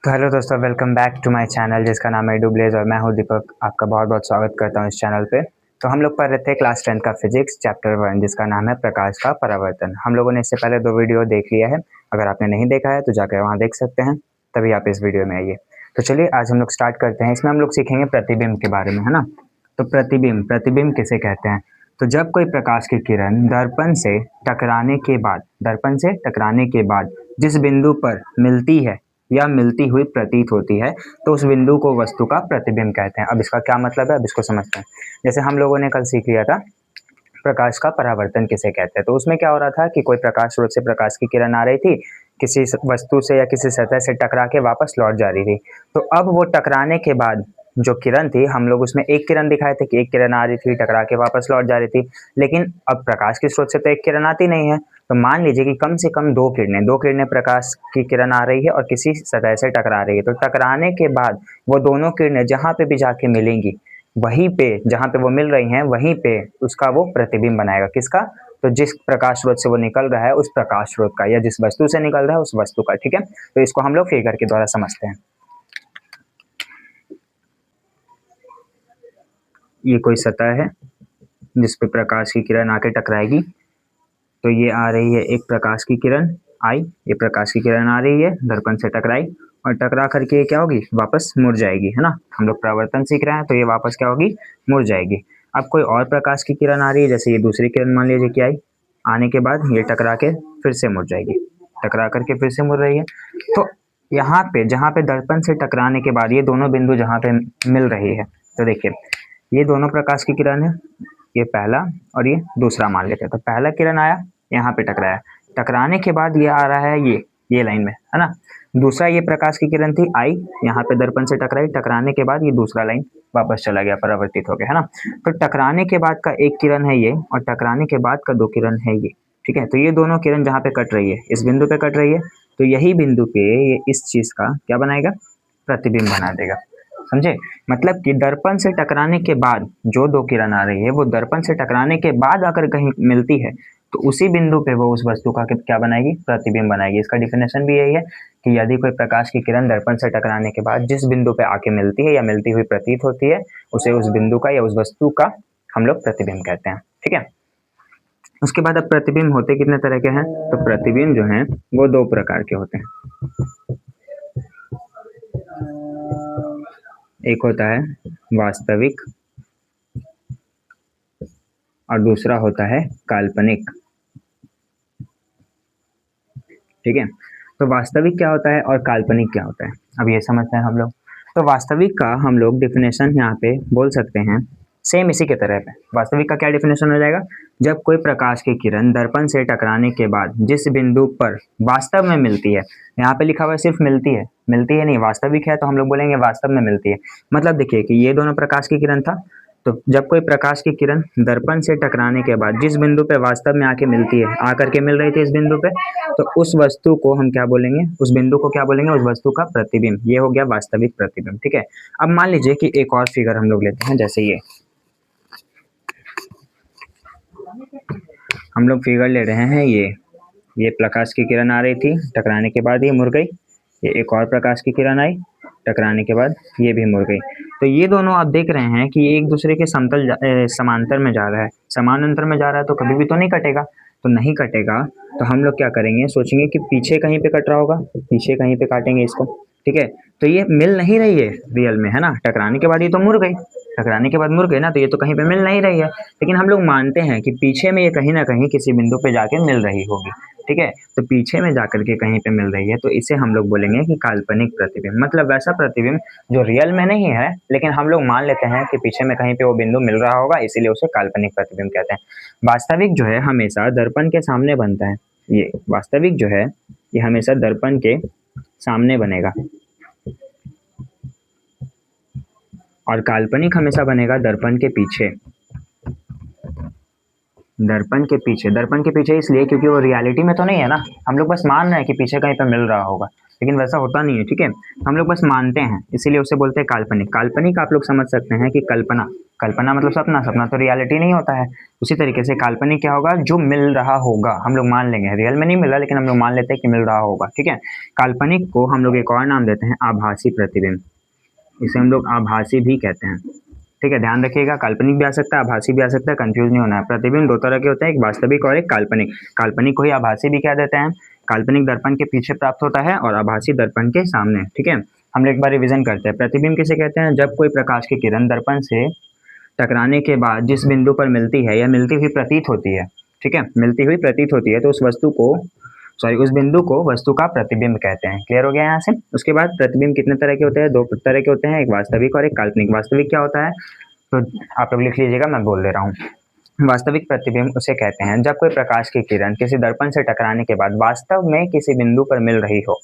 तो हेलो दोस्तों, welcome back to my channel जिसका नाम है डुब्लेज और मैं हूं दीपक। आपका बहुत बहुत स्वागत करता हूं इस चैनल पे। तो हम लोग पढ़ रहे थे क्लास 10 का फिजिक्स चैप्टर 1 जिसका नाम है प्रकाश का परावर्तन। हम लोगों ने इससे पहले 2 वीडियो देख लिया है। अगर आपने नहीं देखा है तो जाकर वहाँ देख सकते हैं, तभी आप इस वीडियो में आइए। तो चलिए आज हम लोग स्टार्ट करते हैं। इसमें हम लोग सीखेंगे प्रतिबिंब के बारे में, है ना। तो प्रतिबिंब किसे कहते हैं? तो जब कोई प्रकाश की किरण दर्पण से टकराने के बाद जिस बिंदु पर मिलती है या मिलती हुई प्रतीत होती है, तो उस बिंदु को वस्तु का प्रतिबिंब कहते हैं। अब इसका क्या मतलब है, अब इसको समझते हैं। जैसे हम लोगों ने कल सीख लिया था प्रकाश का परावर्तन किसे कहते हैं। तो उसमें क्या हो रहा था कि कोई प्रकाश स्रोत से प्रकाश की किरण आ रही थी, किसी वस्तु से या किसी सतह से टकरा के वापस लौट जा रही थी। तो अब वो टकराने के बाद जो किरण थी, हम लोग उसमें एक किरण दिखाए थे कि एक किरण आ रही थी, टकरा के वापस लौट जा रही थी। लेकिन अब प्रकाश के स्रोत से तो एक किरण आती नहीं है। तो मान लीजिए कि कम से कम दो किरणें प्रकाश की किरण आ रही है और किसी सतह से टकरा रही है। तो टकराने के बाद वो दोनों किरणें जहाँ पे भी जाके मिलेंगी, वहीं पे जहाँ पे वो मिल रही हैं वहीं पे उसका वो प्रतिबिंब बनाएगा। किसका? तो जिस प्रकाश स्रोत से वो निकल रहा है उस प्रकाश स्रोत का, या जिस वस्तु से निकल रहा है उस वस्तु का। ठीक है, तो इसको हम लोग फिगर के द्वारा समझते हैं। ये कोई सतह है जिस पे प्रकाश की किरण आके टकराएगी। तो ये आ रही है एक प्रकाश की किरण आई, ये प्रकाश की किरण आ रही है, दर्पण से टकराई और टकरा करके क्या होगी, वापस मुड़ जाएगी, है ना। हम लोग परावर्तन सीख रहे हैं तो ये वापस क्या होगी, मुड़ जाएगी। अब कोई और प्रकाश की किरण आ रही है, जैसे ये दूसरी किरण मान लीजिए कि आई, आने के बाद ये टकरा के फिर से मुड़ जाएगी, टकरा करके फिर से मुड़ रही है। तो यहाँ पे जहाँ पे दर्पण से टकराने के बाद ये दोनों बिंदु जहाँ पे मिल रही है, तो देखिए ये दोनों प्रकाश की किरण है, ये पहला और ये दूसरा मान लेते हैं। तो पहला किरण आया, यहाँ पे टकराया, टकराने के बाद ये आ रहा है ये लाइन में, है ना। दूसरा ये प्रकाश की किरण थी, आई, यहाँ पे दर्पण से टकराई, टकराने के बाद ये दूसरा लाइन वापस चला गया, परावर्तित हो गया, है ना। तो टकराने के बाद का एक किरण है ये और टकराने के बाद का दो किरण है ये। ठीक है, तो ये दोनों किरण जहाँ पे कट रही है, इस बिंदु पे कट रही है, तो यही बिंदु पे ये इस चीज का क्या बनाएगा, प्रतिबिंब बना देगा। समझे? मतलब कि दर्पण से टकराने के बाद जो दो किरण आ रही है वो दर्पण से टकराने के बाद आकर कहीं मिलती है, तो उसी बिंदु पे वो उस वस्तु का क्या बनाएगी, प्रतिबिंब बनाएगी। इसका डिफिनेशन भी यही है कि यदि कोई प्रकाश की किरण दर्पण से टकराने के बाद जिस बिंदु पे आके मिलती है या मिलती हुई प्रतीत होती है, उसे उस बिंदु का या उस वस्तु का हम लोग प्रतिबिंब कहते हैं। ठीक है, उसके बाद अब प्रतिबिंब होते कितने तरह के हैं? तो प्रतिबिंब जो है वो दो प्रकार के होते हैं। एक होता है वास्तविक और दूसरा होता है काल्पनिक। ठीक है, तो वास्तविक क्या होता है और काल्पनिक क्या होता है, अब ये समझते हैं हम लोग। तो वास्तविक का हम लोग डिफिनेशन यहाँ पे बोल सकते हैं सेम इसी के तरह पे। वास्तविक का क्या डिफिनेशन हो जाएगा? जब कोई प्रकाश की किरण दर्पण से टकराने के बाद जिस बिंदु पर वास्तव में मिलती है, यहाँ पे लिखा हुआ है सिर्फ मिलती है नहीं, वास्तविक है तो हम लोग बोलेंगे वास्तव में मिलती है। मतलब देखिए कि ये दोनों प्रकाश की किरण था, तो जब कोई प्रकाश की किरण दर्पण से टकराने के बाद जिस बिंदु पे वास्तव में आके मिलती है, आकर के मिल रही थी इस बिंदु पे, तो उस वस्तु को हम क्या बोलेंगे, उस बिंदु को क्या बोलेंगे, उस वस्तु का प्रतिबिंब। ये हो गया वास्तविक प्रतिबिंब। ठीक है, अब मान लीजिए कि एक और फिगर हम लोग लेते हैं, जैसे ये हम लोग फिगर ले रहे हैं, ये प्रकाश की किरण आ रही थी, टकराने के बाद ये मुड़ गई। ये एक और प्रकाश की किरण आई, टकराने के बाद ये भी मुड़ गई। तो ये दोनों आप देख रहे हैं कि ये एक दूसरे के समांतर में जा रहा है, समानांतर में जा रहा है, तो कभी भी तो नहीं कटेगा। तो नहीं कटेगा तो हम लोग क्या करेंगे, सोचेंगे कि पीछे कहीं पे कट रहा होगा, पीछे कहीं पे काटेंगे इसको। ठीक है, तो ये मिल नहीं रही है रियल में, है ना। टकराने के बाद ये तो मुड़ गई, टकराने के बाद मुड़ गई ना, तो ये तो कहीं पे मिल नहीं रही है। लेकिन हम लोग मानते हैं कि पीछे में ये कहीं ना कहीं किसी बिंदु पे जाके मिल रही होगी। ठीक है, तो पीछे में जाकर के कहीं पे मिल रही है, तो इसे हम लोग बोलेंगे कि काल्पनिक प्रतिबिंब। मतलब वैसा प्रतिबिंब जो रियल में नहीं है, लेकिन हम लोग मान लेते हैं कि पीछे में कहीं पे वो बिंदु मिल रहा होगा, इसीलिए उसे काल्पनिक प्रतिबिंब कहते हैं। वास्तविक जो है हमेशा दर्पण के सामने बनता है। ये वास्तविक जो है ये हमेशा दर्पण के सामने बनेगा और काल्पनिक हमेशा बनेगा दर्पण के पीछे। दर्पण के पीछे इसलिए क्योंकि वो रियलिटी में तो नहीं है ना, हम लोग बस मान रहे हैं कि पीछे कहीं पे मिल रहा होगा, लेकिन वैसा होता नहीं है, ठीक है। हम लोग बस मानते हैं, इसीलिए उसे बोलते हैं काल्पनिक। काल्पनिक आप लोग समझ सकते हैं कि कल्पना, कल्पना मतलब सपना, सपना तो रियलिटी नहीं होता है। उसी तरीके से काल्पनिक क्या होगा, जो मिल रहा होगा, हम लोग मान लेंगे, रियल में नहीं मिला लेकिन हम लोग मान लेते हैं कि मिल रहा होगा, ठीक है। काल्पनिक को हम लोग एक और नाम देते हैं आभासी प्रतिबिंब, इसे हम लोग आभासी भी कहते हैं, ठीक है। ध्यान रखिएगा, काल्पनिक भी आ सकता है, आभासी भी आ सकता है, कंफ्यूज नहीं होना है। प्रतिबिंब दो तरह के होते हैं, एक वास्तविक और एक काल्पनिक। काल्पनिक को ही आभासी भी कह देते हैं। काल्पनिक दर्पण के पीछे प्राप्त होता है और आभासी दर्पण के सामने, ठीक है। हम लोग एक बार रिवीजन करते हैं। प्रतिबिंब किसे कहते हैं, जब कोई प्रकाश की किरण दर्पण से टकराने के बाद जिस बिंदु पर मिलती है या मिलती हुई प्रतीत होती है, ठीक है, मिलती हुई प्रतीत होती है, तो उस बिंदु को वस्तु का प्रतिबिंब कहते हैं। क्लियर हो गया यहाँ से। उसके बाद प्रतिबिंब कितने तरह के होते हैं, दो तरह के होते हैं, एक वास्तविक और एक काल्पनिक। वास्तविक क्या होता है, तो आप लोग लिख लीजिएगा, मैं बोल दे रहा हूँ। वास्तविक प्रतिबिंब उसे कहते हैं जब कोई प्रकाश की किरण किसी दर्पण से टकराने के बाद वास्तव में किसी बिंदु पर मिल रही हो,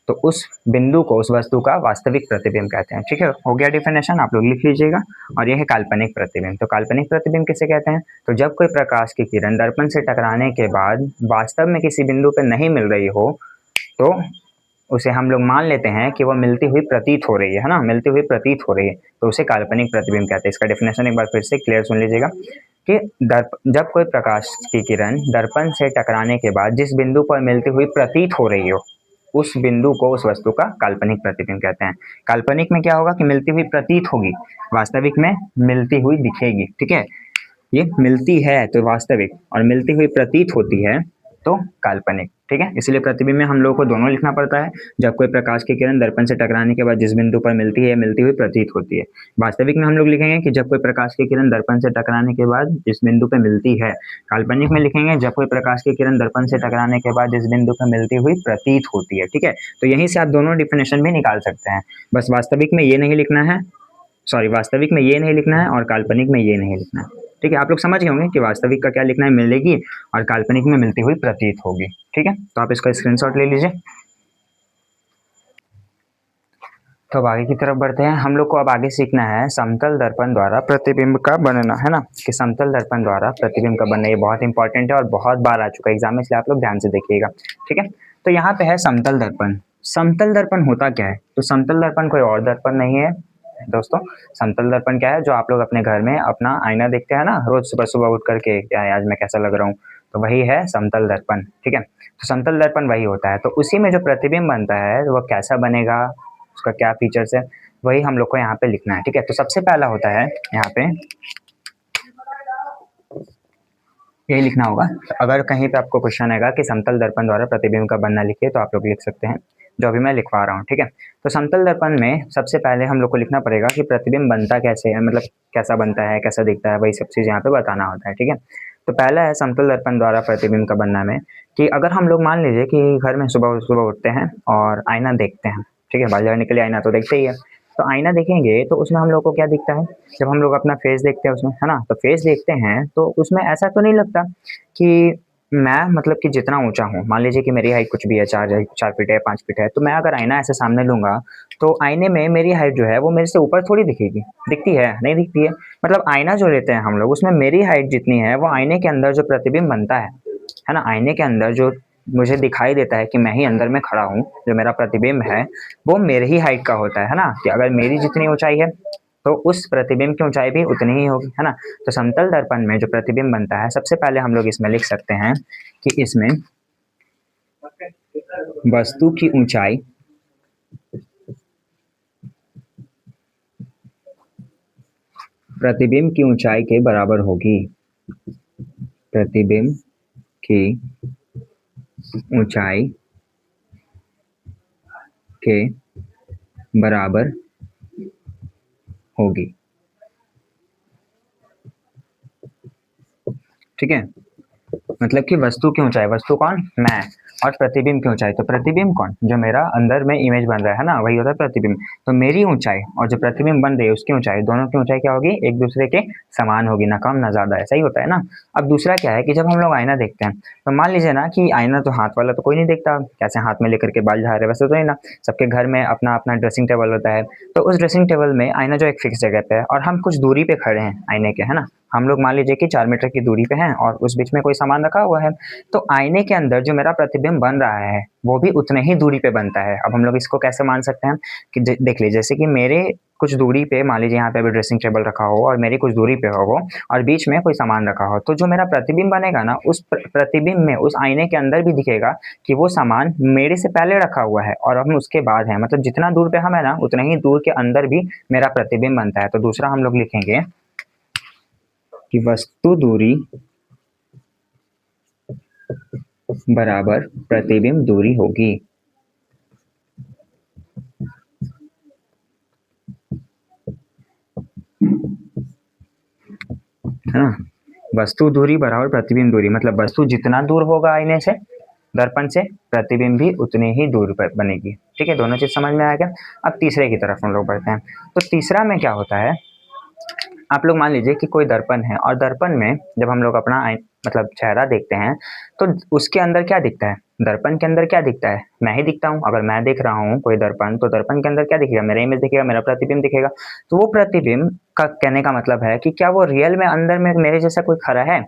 तो उस बिंदु को उस वस्तु का वास्तविक प्रतिबिंब कहते हैं, ठीक है। हो गया डिफिनेशन, आप लोग लिख लीजिएगा। और यह है काल्पनिक प्रतिबिंब। तो काल्पनिक प्रतिबिंब किसे कहते हैं, तो जब कोई प्रकाश की किरण दर्पण से टकराने के बाद वास्तव में किसी बिंदु पर नहीं मिल रही हो, तो उसे हम लोग मान लेते हैं कि वह मिलती हुई प्रतीत हो रही है ना, मिलती हुई प्रतीत हो रही है, तो उसे काल्पनिक प्रतिबिंब कहते हैं। इसका डेफिनेशन एक बार फिर से क्लियर सुन लीजिएगा कि जब कोई प्रकाश की किरण दर्पण से टकराने के बाद जिस बिंदु पर मिलती हुई प्रतीत हो रही हो, उस बिंदु को उस वस्तु का काल्पनिक प्रतिबिंब कहते हैं। काल्पनिक में क्या होगा कि मिलती हुई प्रतीत होगी, वास्तविक में मिलती हुई दिखेगी, ठीक है। ये मिलती है तो वास्तविक, और मिलती हुई प्रतीत होती है तो काल्पनिक, ठीक है। इसलिए प्रतिबिंब में हम लोगों को दोनों लिखना पड़ता है। जब कोई प्रकाश की किरण दर्पण से टकराने के बाद जिस बिंदु पर मिलती है या मिलती हुई प्रतीत होती है। वास्तविक में हम लोग लिखेंगे कि जब कोई प्रकाश की किरण दर्पण से टकराने के बाद जिस बिंदु पर मिलती है। काल्पनिक में लिखेंगे जब कोई प्रकाश की किरण दर्पण से टकराने के बाद जिस बिंदु पर मिलती हुई प्रतीत होती है, ठीक है। तो यहीं से आप दोनों डिफिनेशन भी निकाल सकते हैं। बस वास्तविक में ये नहीं लिखना है, वास्तविक में ये नहीं लिखना है और काल्पनिक में ये नहीं लिखना है, ठीक है। आप लोग समझ गए होंगे कि वास्तविक का क्या लिखना है, मिलेगी, और काल्पनिक में मिलती हुई प्रतीत होगी, ठीक है। तो आप इसका स्क्रीनशॉट ले लीजिए। तो अब आगे की तरफ बढ़ते हैं। हम लोग को अब आगे सीखना है समतल दर्पण द्वारा प्रतिबिंब का बनना, है ना, कि समतल दर्पण द्वारा प्रतिबिंब का बनना। ये बहुत इंपॉर्टेंट है और बहुत बार आ चुका है एग्जाम में, इसलिए आप लोग ध्यान से देखिएगा, ठीक है। तो यहाँ पे है समतल दर्पण। समतल दर्पण होता क्या है, तो समतल दर्पण कोई और दर्पण नहीं है दोस्तों। समतल दर्पण क्या है, जो आप लोग अपने घर में अपना आईना देखते हैं ना रोज सुबह सुबह उठ करके, क्या आज मैं कैसा लग रहा हूँ, तो वही है समतल दर्पण, ठीक है। तो समतल दर्पण वही होता है। तो उसी में जो प्रतिबिंब बनता है वह कैसा बनेगा, उसका क्या फीचर्स है, वही हम लोग को यहाँ पे लिखना है, ठीक है। तो सबसे पहला होता है यहाँ पे यही लिखना होगा। अगर कहीं पे आपको क्वेश्चन आएगा कि समतल दर्पण द्वारा प्रतिबिंब का बनना लिखिए, तो आप लोग लिख सकते हैं जो अभी मैं लिखवा रहा हूँ, ठीक है। तो समतल दर्पण में सबसे पहले हम लोग को लिखना पड़ेगा कि प्रतिबिंब बनता कैसे है, मतलब कैसा बनता है, कैसा दिखता है, वही सब चीज़ यहाँ पे बताना होता है, ठीक है। तो पहला है समतल दर्पण द्वारा प्रतिबिंब का बनना में कि अगर हम लोग मान लीजिए कि घर में सुबह सुबह उठते हैं और आईना देखते हैं, ठीक है, बाहर निकले आईना तो देखते ही है। तो आईना देखेंगे तो उसमें हम लोग को क्या दिखता है, जब हम लोग अपना फेस देखते हैं उसमें, है ना, तो फेस देखते हैं तो उसमें ऐसा तो नहीं लगता कि मैं मतलब कि जितना ऊंचा हूँ, मान लीजिए कि मेरी हाइट कुछ भी है, 4 फीट है, 5 फीट है, तो मैं अगर आईना ऐसे सामने लूंगा तो आईने में मेरी हाइट जो है वो मेरे से ऊपर थोड़ी दिखेगी, दिखती है, नहीं दिखती है। मतलब आईना जो लेते हैं हम लोग, उसमें मेरी हाइट जितनी है वो आईने के अंदर जो प्रतिबिंब बनता है ना, आईने के अंदर जो मुझे दिखाई देता है कि मैं ही अंदर में खड़ा हूँ, जो मेरा प्रतिबिंब है वो मेरे ही हाइट का होता है ना, कि अगर मेरी जितनी ऊंचाई है तो उस प्रतिबिंब की ऊंचाई भी उतनी ही होगी, है ना। तो समतल दर्पण में जो प्रतिबिंब बनता है, सबसे पहले हम लोग इसमें लिख सकते हैं कि इसमें वस्तु की ऊंचाई प्रतिबिंब की ऊंचाई के बराबर होगी, प्रतिबिंब की ऊंचाई के बराबर होगी, ठीक है। मतलब कि वस्तु की ऊंचाई, वस्तु कौन, मैं, और प्रतिबिंब की ऊंचाई, तो प्रतिबिंब कौन, जो मेरा अंदर में इमेज बन रहा है ना, वही होता है प्रतिबिंब। तो मेरी ऊंचाई और जो प्रतिबिंब बन रही है उसकी ऊंचाई, दोनों की ऊंचाई क्या होगी, एक दूसरे के समान होगी, ना कम ना ज्यादा, ऐसा ही होता है ना। अब दूसरा क्या है कि जब हम लोग आईना देखते हैं तो मान लीजिए ना कि आईना तो हाथ वाला तो कोई नहीं देखता, कैसे हाथ में लेकर के बाल झाड़ रहे, वैसे तो नहीं ना, सबके घर में अपना अपना ड्रेसिंग टेबल होता है। तो उस ड्रेसिंग टेबल में आईना जो एक फिक्स जगह पे है और हम कुछ दूरी पे खड़े हैं आईने के, है ना, हम लोग मान लीजिए कि 4 मीटर की दूरी पे हैं और उस बीच में कोई सामान रखा हुआ है, तो आईने के अंदर जो मेरा प्रतिबिंब बन रहा है वो भी उतने ही दूरी पे बनता है। अब हम लोग इसको कैसे मान सकते हैं कि देख लीजिए, जैसे कि मेरे कुछ दूरी पे, मान लीजिए यहाँ पे अभी ड्रेसिंग टेबल रखा हो और मेरी कुछ दूरी पे हो वो, और बीच में कोई सामान रखा हो, तो जो मेरा प्रतिबिंब बनेगा ना, उस प्रतिबिंब में उस आईने के अंदर भी दिखेगा कि वो सामान मेरे से पहले रखा हुआ है और हम उसके बाद है। मतलब जितना दूर पे हम है ना, उतना ही दूर के अंदर भी मेरा प्रतिबिंब बनता है। तो दूसरा हम लोग लिखेंगे कि वस्तु दूरी बराबर प्रतिबिंब दूरी होगी। है ना, वस्तु दूरी बराबर प्रतिबिंब दूरी, मतलब वस्तु जितना दूर होगा आईने से, दर्पण से, प्रतिबिंब भी उतनी ही दूर पर बनेगी। ठीक है, दोनों चीज समझ में आ गया। अब तीसरे की तरफ हम लोग बढ़ते हैं। तो तीसरा में क्या होता है, आप लोग मान लीजिए कि कोई दर्पण है और दर्पण में जब हम लोग अपना मतलब चेहरा देखते हैं तो उसके अंदर क्या दिखता है, दर्पण के अंदर क्या दिखता है, मैं ही दिखता हूँ। अगर मैं देख रहा हूँ कोई दर्पण, तो दर्पण के अंदर क्या दिखेगा, मेरा इमेज दिखेगा, मेरा प्रतिबिंब दिखेगा। तो वो प्रतिबिंब का कहने का मतलब है कि क्या वो रियल में अंदर में मेरे जैसा कोई खड़ा है,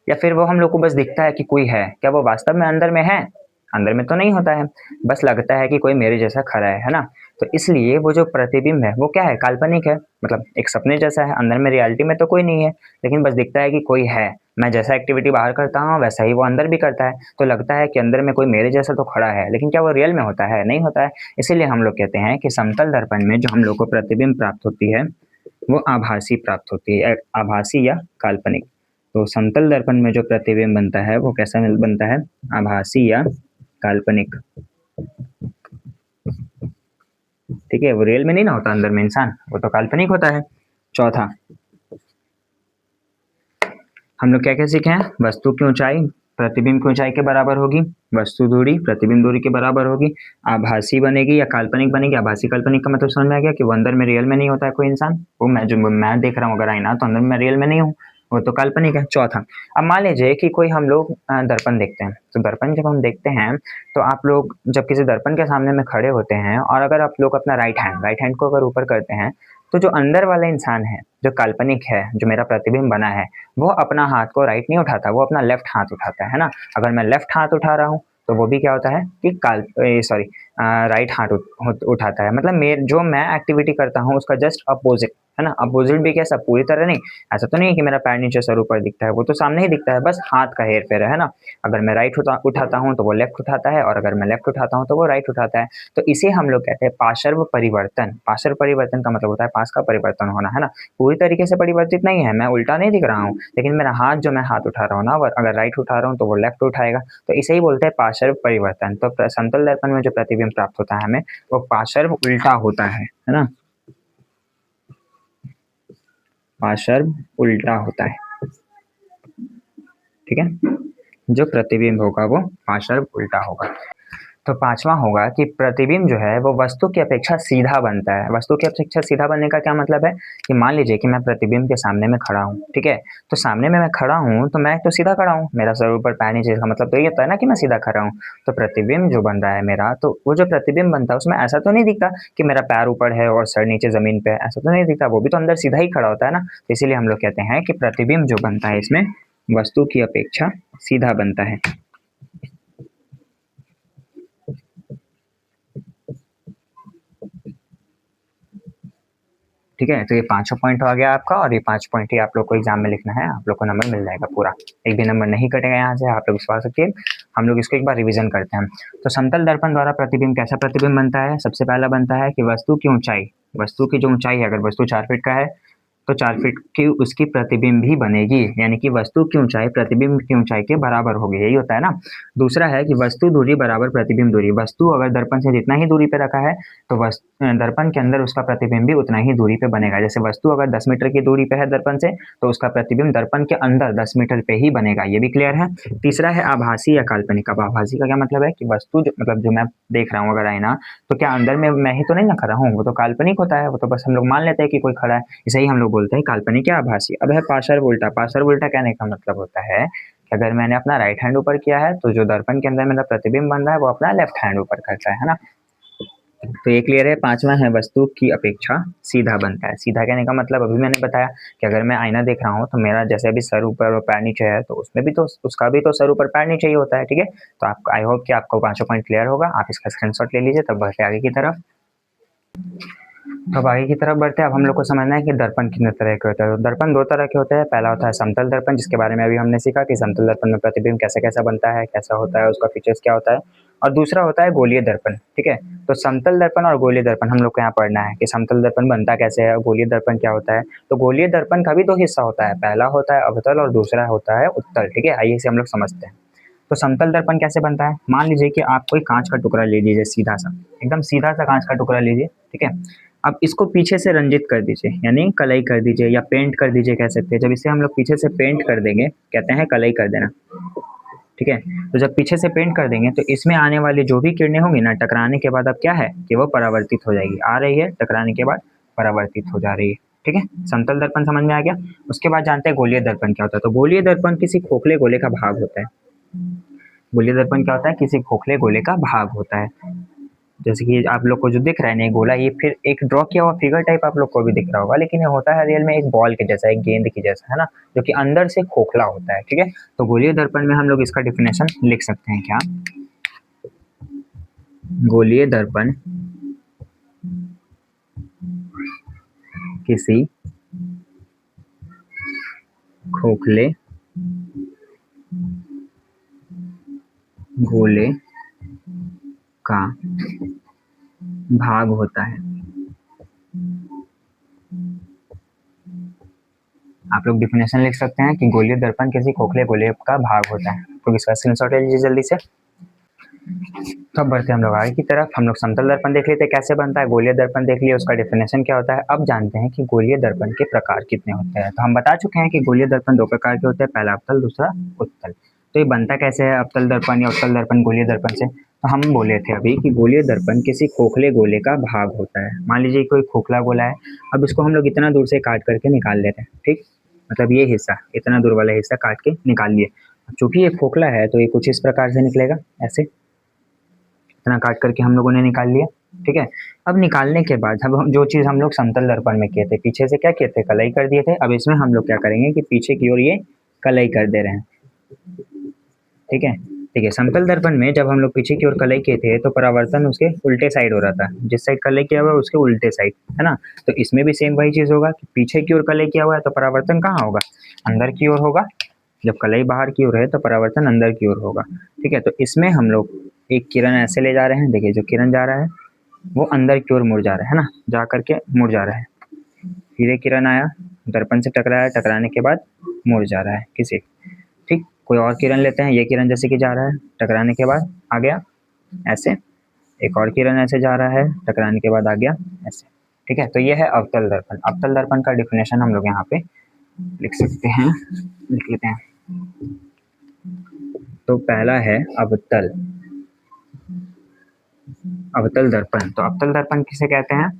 या फिर वो हम लोग को बस दिखता है कि कोई है, क्या वो वास्तव में अंदर में है? अंदर में तो नहीं होता है, बस लगता है कि कोई मेरे जैसा खड़ा है ना। तो इसलिए वो जो प्रतिबिंब है वो क्या है, काल्पनिक है, मतलब एक सपने जैसा है। अंदर में रियलिटी में तो कोई नहीं है, लेकिन बस दिखता है कि कोई है। मैं जैसा एक्टिविटी बाहर करता हूँ वैसा ही वो अंदर भी करता है, तो लगता है कि अंदर में कोई मेरे जैसा तो खड़ा है, लेकिन क्या वो रियल में होता है? नहीं होता है। इसीलिए हम लोग कहते हैं कि समतल दर्पण में जो हम लोग को प्रतिबिंब प्राप्त होती है वो आभासी प्राप्त होती है, आभासी या काल्पनिक। तो समतल दर्पण में जो प्रतिबिंब बनता है वो कैसा बनता है, आभासी या काल्पनिक। ठीक है, वो रियल में नहीं ना होता अंदर में इंसान, वो तो काल्पनिक होता है। चौथा हम लोग क्या क्या सीखे हैं, वस्तु की ऊंचाई प्रतिबिंब की ऊंचाई के बराबर होगी, वस्तु दूरी प्रतिबिंब दूरी के बराबर होगी, आभासी बनेगी या काल्पनिक बनेगी। आभासी काल्पनिक का मतलब समझ में आ गया कि वो अंदर में रियल में नहीं होता है कोई इंसान, वो मैं जो मैं देख रहा हूँ अगर आईना, तो अंदर में रियल में नहीं हूँ, वो तो काल्पनिक है। चौथा, अब मान लीजिए कि कोई हम लोग दर्पण देखते हैं, तो दर्पण जब हम देखते हैं तो आप लोग जब किसी दर्पण के सामने में खड़े होते हैं और अगर आप लोग अपना राइट हैंड को अगर ऊपर करते हैं, तो जो अंदर वाला इंसान है, जो काल्पनिक है, जो मेरा प्रतिबिंब बना है, वो अपना हाथ को राइट नहीं उठाता, वो अपना लेफ्ट हाथ उठाता है ना। अगर मैं लेफ्ट हाथ उठा रहा हूँ तो वो भी क्या होता है कि राइट हाथ उठाता है। मतलब जो मैं एक्टिविटी करता हूँ उसका जस्ट अपोजिट है ना। अपोजिट भी कैसा, पूरी तरह नहीं, ऐसा तो नहीं है कि मेरा पैर नीचे सर ऊपर दिखता है, वो तो सामने ही दिखता है, बस हाथ का हेर फेर है ना। अगर मैं राइट उठाता हूँ तो वो लेफ्ट उठाता है, और अगर मैं लेफ्ट उठाता हूँ तो वो राइट उठाता है। तो इसे हम लोग कहते हैं पार्श्व परिवर्तन। पार्श्व परिवर्तन का मतलब होता है पास का परिवर्तन होना, है ना। पूरी तरीके से परिवर्तित नहीं है, मैं उल्टा नहीं दिख रहा हूँ, लेकिन मेरा हाथ, जो मैं हाथ उठा रहा हूँ ना, अगर राइट उठा रहा हूँ तो वो लेफ्ट उठाएगा। तो इसे ही बोलते हैं पार्श्व परिवर्तन। तो समतल दर्पण में जो प्रतिबिंब प्राप्त होता है हमें, वो पार्श्व उल्टा होता है ना, पार्श्व उल्टा होता है। ठीक है, जो प्रतिबिंब होगा वो पार्श्व उल्टा होगा। तो पांचवा होगा कि प्रतिबिंब जो है वो वस्तु की अपेक्षा सीधा बनता है। वस्तु की अपेक्षा सीधा बनने का क्या मतलब है कि मान लीजिए कि मैं प्रतिबिंब के सामने में खड़ा हूँ, ठीक है, तो सामने में मैं खड़ा हूँ तो मैं तो सीधा खड़ा हूँ, मेरा सर ऊपर पैर नीचे, का मतलब तो ये होता है ना कि मैं सीधा खड़ा हूँ। तो प्रतिबिंब जो बन रहा है मेरा, तो वो जो प्रतिबिंब बनता है उसमें ऐसा तो नहीं दिखता कि मेरा पैर ऊपर है और सर नीचे जमीन पे है, ऐसा तो नहीं दिखता, वो भी तो अंदर सीधा ही खड़ा होता है ना। तो इसीलिए हम लोग कहते हैं कि प्रतिबिंब जो बनता है इसमें वस्तु की अपेक्षा सीधा बनता है। ठीक है, तो ये पांचों पॉइंट हो गया आपका, और ये 5 पॉइंट ही आप लोग को एग्जाम में लिखना है, आप लोग को नंबर मिल जाएगा पूरा, एक भी नंबर नहीं कटेगा यहाँ से, आप लोग विश्वास रखिए। हम लोग इसको एक बार रिवीजन करते हैं। तो समतल दर्पण द्वारा प्रतिबिंब कैसा प्रतिबिंब बनता है, सबसे पहला बनता है कि वस्तु की ऊंचाई, वस्तु की जो ऊंचाई है, अगर वस्तु 4 फीट का है तो 4 फीट की उसकी प्रतिबिंब भी बनेगी, यानी कि वस्तु की ऊंचाई प्रतिबिंब की ऊंचाई के बराबर होगी, यही होता है ना। दूसरा है कि वस्तु दूरी बराबर प्रतिबिंब दूरी, वस्तु अगर दर्पण से जितना ही दूरी पे रखा है तो दर्पण के अंदर उसका प्रतिबिंब भी उतना ही दूरी पे बनेगा। जैसे वस्तु अगर 10 मीटर की दूरी पे है दर्पण से, तो उसका प्रतिबिंब दर्पण के अंदर 10 मीटर पे ही बनेगा, ये भी क्लियर है। तीसरा है आभासी या काल्पनिक। अब आभासी का क्या मतलब है कि वस्तु मतलब जो मैं देख रहा हूँ अगर आईना, तो क्या अंदर में मैं ही तो नहीं ना खड़ा हूँ, वो तो काल्पनिक होता है, वो तो बस हम लोग मान लेते हैं कि कोई खड़ा है, इसे ही हम लोग बोलते हैं काल्पनिक या आभासी। अब है पार्श्व उल्टा। पार्श्व उल्टा कहने का मतलब होता है कि अगर मैंने अपना राइट हैंड ऊपर किया है तो जो दर्पण के अंदर मेरा प्रतिबिंब बन रहा है वो अपना लेफ्ट हैंड ऊपर करता है ना। तो ये क्लियर है। पांचवा है वस्तु की अपेक्षा सीधा बनता है। सीधा कहने का मतलब अभी मैंने बताया कि अगर मैं आईना देख रहा हूँ तो मेरा जैसे अभी सर ऊपर और पैर नीचे है, तो उसमें भी तो उसका भी तो सर ऊपर पैर नीचे ही होता है। ठीक है, तो आप आई होप कि आपको पांचों पॉइंट क्लियर होगा। आप इसका स्क्रीनशॉट ले लीजिए, तब बढ़ते आगे की तरफ। अब आगे की तरफ बढ़ते हैं। अब हम लोग को समझना है कि दर्पण कितने तरह के होते हैं। तो दर्पण दो तरह के होते हैं। पहला होता है समतल दर्पण, जिसके बारे में अभी हमने सीखा कि समतल दर्पण में प्रतिबिंब कैसे कैसा बनता है, कैसा होता है, उसका फीचर्स क्या होता है। और दूसरा होता है गोलीय दर्पण। ठीक है, तो समतल दर्पण और गोलीय दर्पण हम लोग को यहाँ पढ़ना है कि समतल दर्पण बनता कैसे है और गोलीय दर्पण क्या होता है। तो गोलीय दर्पण का भी दो हिस्सा होता है, पहला होता है अवतल और दूसरा होता है उत्तल। ठीक है, आइए इसे हम लोग समझते हैं। तो समतल दर्पण कैसे बनता है। मान लीजिए कि आप कोई कांच का टुकड़ा ले लीजिए, सीधा सा, एकदम सीधा सा कांच का टुकड़ा लीजिए। ठीक है, अब इसको पीछे से रंजित कर दीजिए, यानी कलई कर दीजिए या पेंट कर दीजिए कह सकते हैं। जब इसे हम लोग पीछे से पेंट कर देंगे, कहते हैं कलई कर देना। ठीक है, तो जब पीछे से पेंट कर देंगे तो इसमें आने वाली जो भी किरणें होंगी ना, टकराने के बाद अब क्या है कि वो परावर्तित हो जाएगी। आ रही है, टकराने के बाद परावर्तित हो जा रही है। ठीक है, समतल दर्पण समझ में आ गया। उसके बाद जानते हैं गोलीय दर्पण क्या होता है। तो गोलीय दर्पण किसी खोखले गोले का भाग होता है। गोलीय दर्पण क्या होता है, किसी खोखले गोले का भाग होता है। जैसे कि आप लोग को जो दिख रहा है नहीं गोला, ये फिर एक ड्रॉ किया हुआ फिगर टाइप आप लोग को भी दिख रहा होगा, लेकिन ये होता है रियल में एक बॉल के जैसा, एक गेंद की जैसा, है ना, जो कि अंदर से खोखला होता है। ठीक है, तो गोलीय दर्पण में हम लोग इसका डिफिनेशन लिख सकते हैं क्या। गोलीय दर्पण किसी खोखले गोले का भाग होता है। आप लोग डिफिनेशन लिख सकते हैं कि गोलीय दर्पण किसी खोखले गोले का भाग होता है। तो इसका स्क्रीनशॉट ले लीजिए जल्दी से। तो अब बढ़ते हैं हम लोग आगे की तरफ। हम लोग समतल दर्पण देख लेते हैं कैसे बनता है, गोलीय दर्पण देख लिया, उसका डिफिनेशन क्या होता है। अब जानते हैं कि गोलीय दर्पण के प्रकार कितने होते हैं। तो हम बता चुके हैं कि गोलीय दर्पण दो प्रकार के होते हैं, पहला अवतल, दूसरा उत्तल। तो ये बनता कैसे है अवतल दर्पण या उत्तल दर्पण गोलीय दर्पण से। तो हम बोले थे अभी कि गोलीय दर्पण किसी खोखले गोले का भाग होता है। मान लीजिए कोई खोखला गोला है, अब इसको हम लोग इतना दूर से काट करके निकाल लेते हैं। ठीक, मतलब ये हिस्सा, इतना दूर वाला हिस्सा काट के निकाल लिए। चूंकि ये खोखला है तो ये कुछ इस प्रकार से निकलेगा, ऐसे इतना काट करके हम लोगों ने निकाल लिया। ठीक है, अब निकालने के बाद अब जो चीज़ हम लोग समतल दर्पण में किए थे, पीछे से क्या किए थे, कलई कर दिए थे। अब इसमें हम लोग क्या करेंगे कि पीछे की ओर ये कलई कर दे रहे हैं। ठीक है, ठीक है, समतल दर्पण में जब हम लोग पीछे की ओर कलई किए थे तो परावर्तन उसके उल्टे साइड हो रहा था, जिस साइड कलई किया हुआ है उसके उल्टे साइड, है ना। तो इसमें भी सेम वही चीज़ होगा कि पीछे की ओर कलई किया हुआ है तो परावर्तन कहाँ होगा, अंदर की ओर होगा। जब कलई बाहर की ओर है तो परावर्तन अंदर की ओर होगा। ठीक है, तो इसमें हम लोग एक किरण ऐसे ले जा रहे हैं। देखिए जो किरण जा रहा है वो अंदर की ओर मुड़ जा रहा है ना, जा करके मुड़ जा रहा है। फिर एक किरण आया, दर्पण से टकराया, टकराने के बाद मुड़ जा रहा है किसी। ठीक, कोई और किरण लेते हैं। ये किरण जैसे कि जा रहा है, टकराने के बाद आ गया ऐसे। एक और किरण ऐसे जा रहा है, टकराने के बाद आ गया ऐसे। ठीक है, तो ये है अवतल दर्पण। अवतल दर्पण का डिफिनेशन हम लोग यहाँ पे लिख सकते हैं, लिख लेते हैं। तो पहला है अवतल, अवतल दर्पण। तो अवतल दर्पण किसे कहते हैं,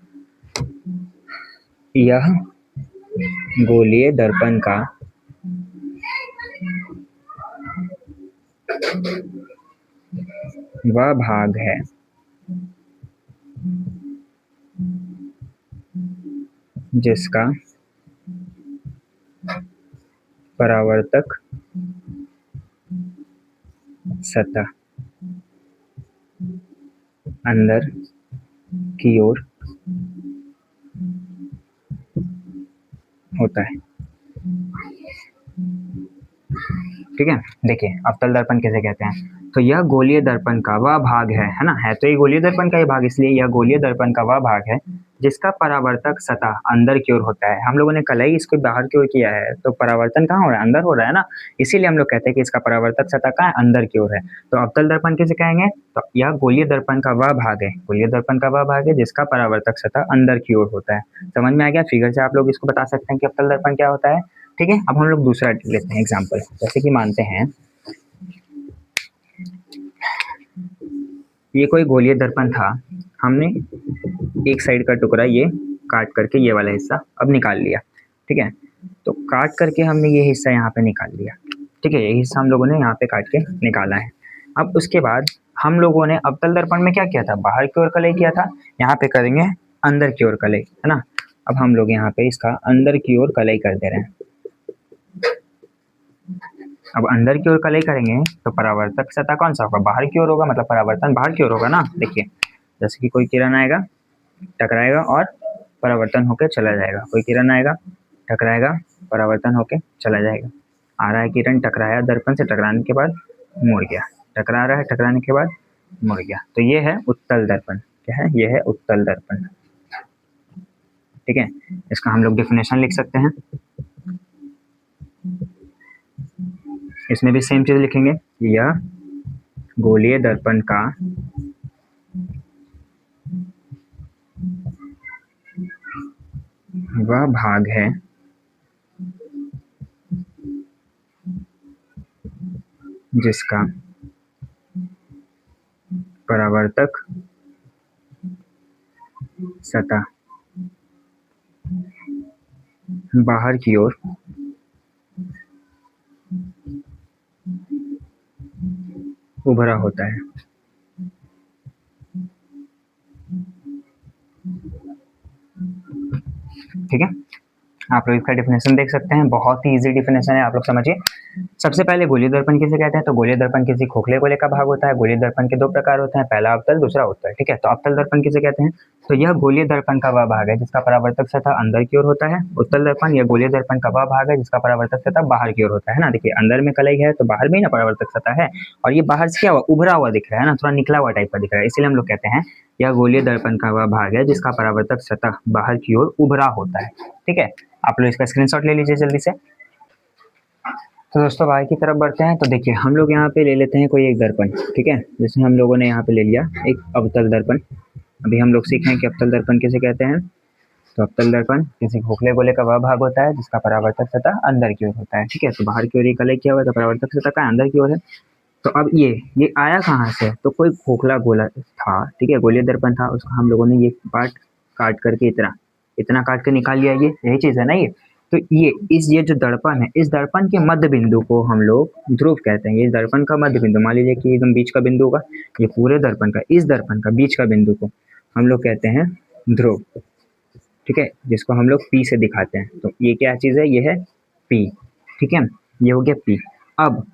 यह गोलीय दर्पण का वह भाग है जिसका परावर्तक सतह अंदर की ओर होता है। ठीक है, देखिए अवतल दर्पण किसे कहते हैं। तो यह गोलीय दर्पण का वह भाग है ना, है तो ये गोलीय दर्पण का ये भाग, इसलिए यह गोलीय दर्पण का वह भाग है जिसका परावर्तक सतह अंदर की ओर होता है। हम लोगों ने कलई इसको बाहर की ओर किया है, तो परावर्तन कहाँ हो रहा है, अंदर हो रहा है ना, इसीलिए हम लोग कहते हैं कि इसका परावर्तक सतह कहाँ है, अंदर की ओर है। तो अवतल दर्पण किसे कहेंगे, तो यह गोलीय दर्पण का वह भाग है, गोलीय दर्पण का वह भाग है जिसका परावर्तक सतह अंदर की ओर होता है। समझ में आ गया, फिगर से आप लोग इसको बता सकते हैं कि अवतल दर्पण क्या होता है। ठीक है, अब हम लोग दूसरा लेते हैं एग्जाम्पल। जैसे कि मानते हैं ये कोई गोलीय दर्पण था, हमने एक साइड का टुकड़ा ये काट करके ये वाला हिस्सा अब निकाल लिया। ठीक है, तो काट करके हमने ये हिस्सा यहाँ पे निकाल लिया। ठीक है, ये हिस्सा हम लोगों ने यहाँ पे काट के निकाला है। अब उसके बाद हम लोगों ने अवतल दर्पण में क्या किया था, बाहर की ओर कलई किया था, यहाँ पे करेंगे अंदर की ओर कलई, है ना। अब हम लोग यहाँ पे इसका अंदर की ओर कलई कर दे रहे हैं। अब अंदर की ओर कलई करेंगे तो परावर्तक सतह कौन सा होगा, बाहर की ओर होगा, मतलब परावर्तन बाहर की ओर होगा ना। देखिए जैसे कि कोई किरण आएगा, टकराएगा और परावर्तन होकर चला जाएगा, कोई किरण आएगा, टकराएगा, परावर्तन होकर चला जाएगा। आ रहा है किरण, टकराया दर्पण से, टकराने के बाद मुड़ गया, टकरा रहा है, टकराने के बाद मुड़ गया। तो ये है उत्तल दर्पण। क्या है, ये है उत्तल दर्पण। ठीक है, इसका हम लोग डेफिनेशन लिख सकते हैं। इसमें भी सेम चीज लिखेंगे, यह गोलीय दर्पण का वह भाग है जिसका परावर्तक सतह बाहर की ओर उभरा होता है। ठीक है, आप लोग इसका डेफिनेशन देख सकते हैं, बहुत ही इजी डेफिनेशन है, आप लोग समझिए। सबसे पहले गोलीय दर्पण किसे कहते हैं, तो गोलीय दर्पण किसी खोखले गोले का भाग होता है। गोलीय दर्पण के दो प्रकार होते हैं, पहला अवतल, दूसरा उत्तल। ठीक है, तो अवतल दर्पण किसे कहते हैं, तो यह गोलीय दर्पण का वह भाग है जिसका परावर्तक सतह अंदर की ओर होता है। उत्तल दर्पण यह गोलीय दर्पण का वह भाग है जिसका परावर्तक सतह बाहर की ओर होता है ना। देखिए अंदर में कलई है तो बाहर भी ना परावर्तक सतह है, और ये बाहर से क्या हुआ, उभरा हुआ दिख रहा है ना, थोड़ा निकला हुआ टाइप का दिख रहा है, इसलिए हम लोग कहते हैं यह गोलीय दर्पण का वह भाग है जिसका परावर्तक सतह बाहर की ओर उभरा होता है। ठीक है, आप लोग इसका स्क्रीनशॉट ले लीजिए जल्दी से। तो दोस्तों आगे की तरफ बढ़ते हैं। तो देखिए हम लोग यहाँ पे ले लेते हैं कोई एक दर्पण। ठीक है, जैसे हम लोगों ने यहाँ पे ले लिया एक अवतल दर्पण। अभी हम लोग सीखें कि अवतल दर्पण किसे कहते हैं। तो अवतल दर्पण किसी खोखले गोले का वह भाग होता है जिसका परावर्तक सतह अंदर की ओर होता है। ठीक है, तो बाहर की ओर ये कलई किया हुआ है, तो परावर्तक सतह का अंदर की ओर है। तो अब ये आया कहाँ से, तो कोई खोखला गोला था। ठीक है, गोलीय दर्पण था, उसका हम लोगों ने ये पार्ट काट करके इतना इतना काट के निकाल लिया, ये यही चीज है ना ये। तो ये जो दर्पण है, इस दर्पण के मध्य बिंदु को हम लोग ध्रुव कहते हैं। ये दर्पण का मध्य बिंदु, मान लीजिए कि एकदम बीच का बिंदु होगा, ये पूरे दर्पण का, इस दर्पण का बीच का बिंदु को हम लोग कहते हैं ध्रुव। ठीक है, जिसको हम लोग पी से दिखाते हैं। तो ये क्या चीज है, ये है पी। ठीक है, ये हो गया पी। अब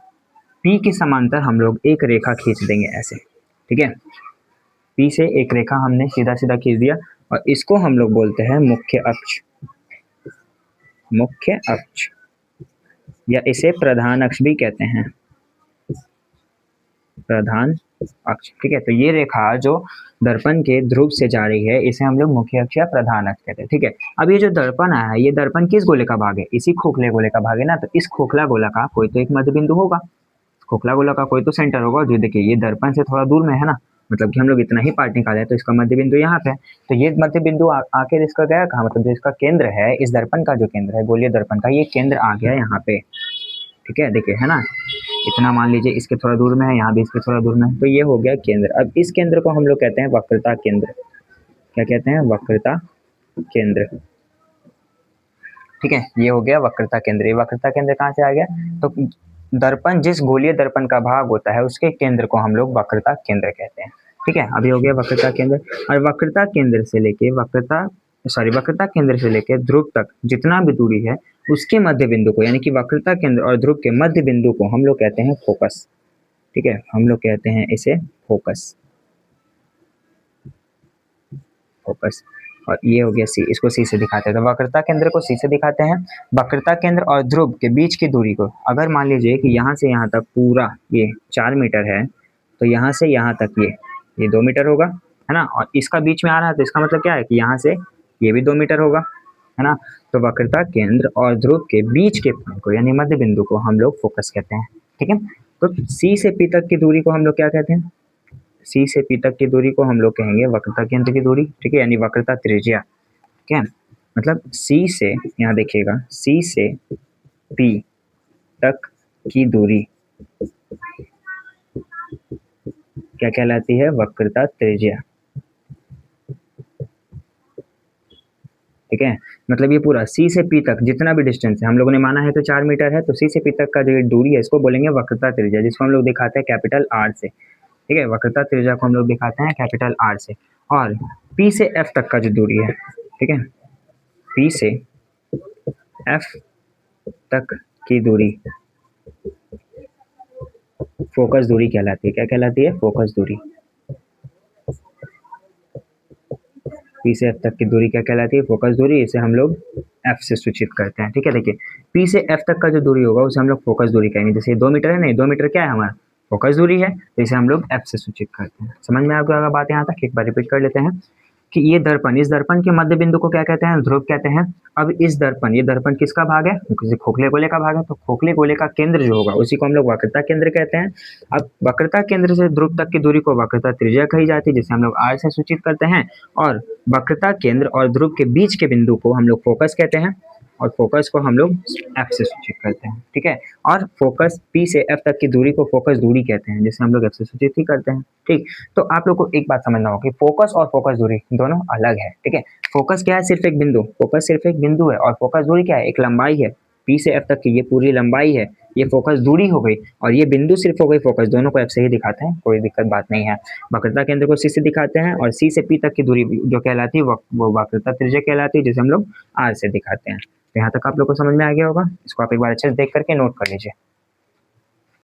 पी के समांतर हम लोग एक रेखा खींच देंगे ऐसे। ठीक है, पी से एक रेखा हमने सीधा सीधा खींच दिया, और इसको हम लोग बोलते हैं मुख्य अक्ष। मुख्य अक्ष या इसे प्रधान अक्ष भी कहते हैं, प्रधान अक्ष। ठीक है, तो ये रेखा जो दर्पण के ध्रुव से जा रही है इसे हम लोग मुख्य अक्ष या प्रधान अक्ष कहते हैं। ठीक है, अब ये जो दर्पण आया है, ये दर्पण किस गोले का भाग है, इसी खोखले गोले का भाग है ना। तो इस खोखला गोला का कोई तो एक मध्य बिंदु होगा, खोखला गोला का कोई तो सेंटर होगा। जो देखिए ये दर्पण से थोड़ा दूर में है ना, मतलब कि हम लोग इतना ही पार्ट निकाले तो इसका मध्य बिंदु यहाँ पे है। तो ये मध्य बिंदु आके इसका गया कहाँ, मतलब जो इसका केंद्र है, इस दर्पण का जो केंद्र है गोलीय दर्पण का, ये केंद्र आ गया यहाँ पे। ठीक है, देखिए है ना, इतना मान लीजिए इसके थोड़ा दूर में है, यहाँ भी इसके थोड़ा दूर में है, तो ये हो गया केंद्र। अब इस केंद्र को हम लोग कहते हैं वक्रता केंद्र। क्या कहते हैं, वक्रता केंद्र। ठीक है, ये हो गया वक्रता केंद्र। ये वक्रता केंद्र कहाँ से आ गया, तो दर्पण जिस गोलीय दर्पण का भाग होता है उसके केंद्र को हम लोग वक्रता केंद्र कहते हैं। ठीक है, अभी हो गया वक्रता केंद्र। और वक्रता केंद्र से लेके वक्रता केंद्र से लेके ध्रुव तक जितना भी दूरी है उसके मध्य बिंदु को, यानी कि वक्रता केंद्र और ध्रुव के मध्य बिंदु को हम लोग कहते हैं फोकस। ठीक है, हम लोग कहते हैं इसे फोकस। फोकस, और ये हो गया सी, इसको सी से दिखाते हैं। तो वक्रता केंद्र को सी से दिखाते हैं। वक्रता केंद्र और ध्रुव के बीच की दूरी को, अगर मान लीजिए कि यहाँ से यहाँ तक पूरा ये 4 मीटर है, तो यहाँ से यहाँ तक ये 2 मीटर होगा, है ना। और इसका बीच में आ रहा है, तो इसका मतलब क्या है कि यहाँ से ये भी 2 मीटर होगा, है ना। तो वक्रता केंद्र और ध्रुव के बीच के पॉइंट को, यानी मध्य बिंदु को हम लोग फोकस कहते हैं। ठीक है, तो सी से पी तक की दूरी को हम लोग क्या कहते हैं, सी से पी तक की दूरी को हम लोग कहेंगे वक्रता केंद्र की दूरी। ठीक है, यानी वक्रता त्रिज्या। क्या मतलब, सी से, यहाँ देखिएगा, सी से पी तक की दूरी क्या कहलाती है, वक्रता त्रिज्या। ठीक है, मतलब ये पूरा सी से पी तक जितना भी डिस्टेंस है, हम लोगों ने माना है तो 4 मीटर है, तो सी से पी तक का जो दूरी है इसको बोलेंगे वक्रता त्रिज्या, जिसको हम लोग दिखाते हैं कैपिटल आर से। ठीक है, वक्रता त्रिज्या को हम लोग दिखाते हैं कैपिटल आर से। और पी से एफ तक का जो दूरी है, ठीक है, पी से एफ तक की दूरी फोकस दूरी कहलाती है। क्या कहलाती है? फोकस दूरी। पी से एफ तक की दूरी क्या कहलाती है? फोकस दूरी। इसे हम लोग एफ से सूचित करते हैं। ठीक है, देखिए पी से एफ तक का जो दूरी होगा उसे हम लोग फोकस दूरी कहेंगे। जैसे 2 मीटर है, नहीं 2 मीटर क्या है हमारा? फोकस दूरी है, तो इसे हम लोग एफ से सूचित करते हैं। समझ में आ गया बात यहाँ तक? एक बार रिपीट कर लेते हैं कि ये दर्पण, इस दर्पण के मध्य बिंदु को क्या कहते हैं? ध्रुव कहते हैं। अब इस दर्पण, ये दर्पण किसका भाग है? किसी खोखले गोले का भाग है, तो खोखले गोले का केंद्र जो होगा उसी को हम लोग वक्रता केंद्र कहते हैं। अब वक्रता केंद्र से ध्रुव तक की दूरी को वक्रता त्रिज्या कही जाती है, जिसे हम लोग आर से सूचित करते हैं। और वक्रता केंद्र और ध्रुव के बीच के बिंदु को हम लोग फोकस कहते हैं, और फोकस को हम लोग एफ से सूचित करते हैं। ठीक है, और फोकस पी से एफ तक की दूरी को फोकस दूरी कहते हैं, जिसे हम लोग एफ से सूचित ही करते हैं। ठीक, तो आप लोग को एक बात समझना होगा कि फोकस और फोकस दूरी दोनों अलग है। ठीक है, फोकस क्या है? सिर्फ एक बिंदु। फोकस सिर्फ एक बिंदु है, और फोकस दूरी क्या है? एक लंबाई है। पी से एफ तक की ये पूरी लंबाई है, ये फोकस दूरी हो गई, और ये बिंदु सिर्फ हो गई फोकस। दोनों को एफ से ही दिखाते हैं, कोई दिक्कत बात नहीं है। वक्रता केंद्र को सी से दिखाते हैं, और सी से पी तक की दूरी जो कहलाती है वो वक्रता त्रिज्या कहलाती है, जिसे हम लोग आर से दिखाते हैं। तो यहाँ तक आप लोग को समझ में आ गया होगा। इसको आप एक बार अच्छे से देख करके नोट कर लीजिए।